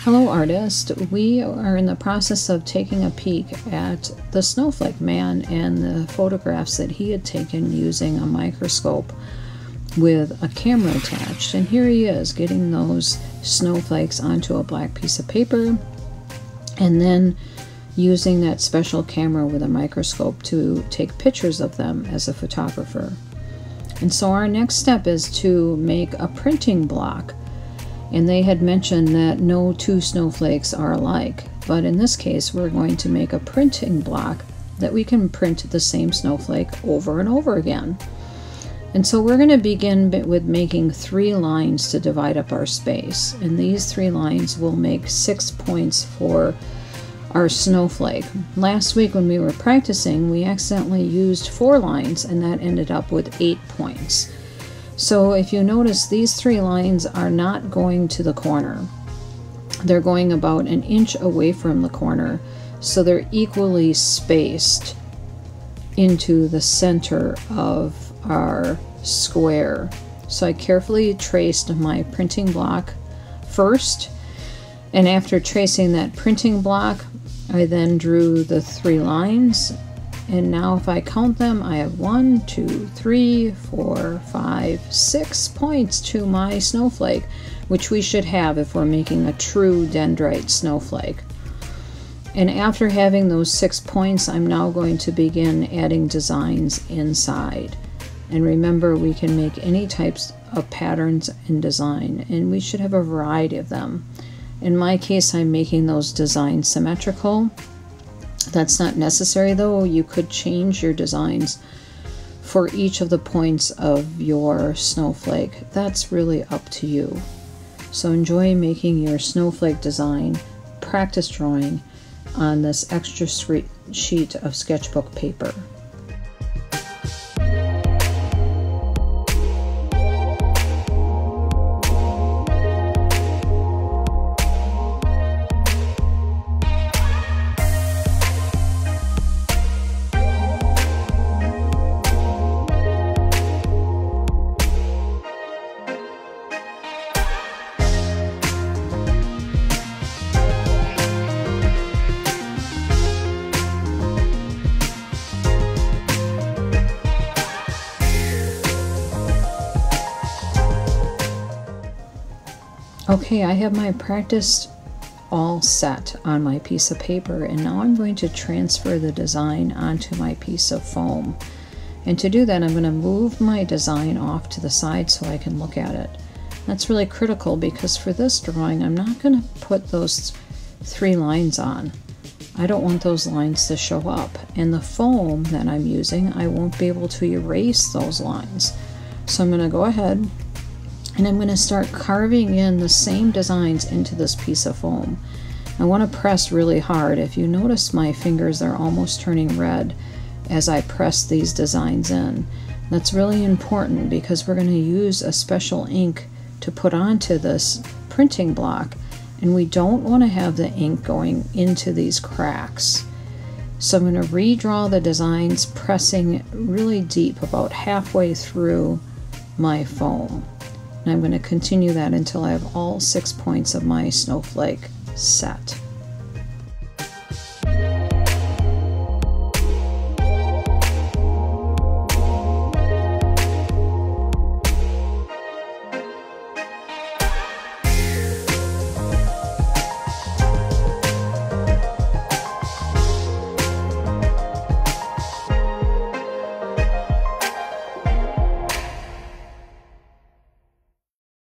Hello artist, we are in the process of taking a peek at the Snowflake man and the photographs that he had taken using a microscope with a camera attached. And here he is getting those snowflakes onto a black piece of paper and then using that special camera with a microscope to take pictures of them as a photographer. And so our next step is to make a printing block. And they had mentioned that no two snowflakes are alike, but in this case we're going to make a printing block that we can print the same snowflake over and over again. And so we're going to begin with making 3 lines to divide up our space, and these 3 lines will make 6 points for our snowflake. Last week when we were practicing, we accidentally used 4 lines and that ended up with 8 points. So if you notice, these 3 lines are not going to the corner. They're going about 1 inch away from the corner, so they're equally spaced into the center of our square. So I carefully traced my printing block first, and after tracing that printing block, I then drew the 3 lines. And now if I count them, I have 1, 2, 3, 4, 5, 6 points to my snowflake, which we should have if we're making a true dendrite snowflake. And after having those 6 points, I'm now going to begin adding designs inside. And remember, we can make any types of patterns in design, and we should have a variety of them. In my case, I'm making those designs symmetrical. That's not necessary though. You could change your designs for each of the points of your snowflake. That's really up to you. So enjoy making your snowflake design, practice drawing on this extra sheet of sketchbook paper. Okay, I have my practice all set on my piece of paper, and now I'm going to transfer the design onto my piece of foam. And to do that, I'm going to move my design off to the side so I can look at it. That's really critical because for this drawing, I'm not going to put those 3 lines on. I don't want those lines to show up. And the foam that I'm using, I won't be able to erase those lines. So I'm going to go ahead and I'm going to start carving in the same designs into this piece of foam. I want to press really hard. If you notice, my fingers are almost turning red as I press these designs in. That's really important because we're going to use a special ink to put onto this printing block, and we don't want to have the ink going into these cracks. So I'm going to redraw the designs, pressing really deep, about halfway through my foam. And I'm going to continue that until I have all 6 points of my snowflake set.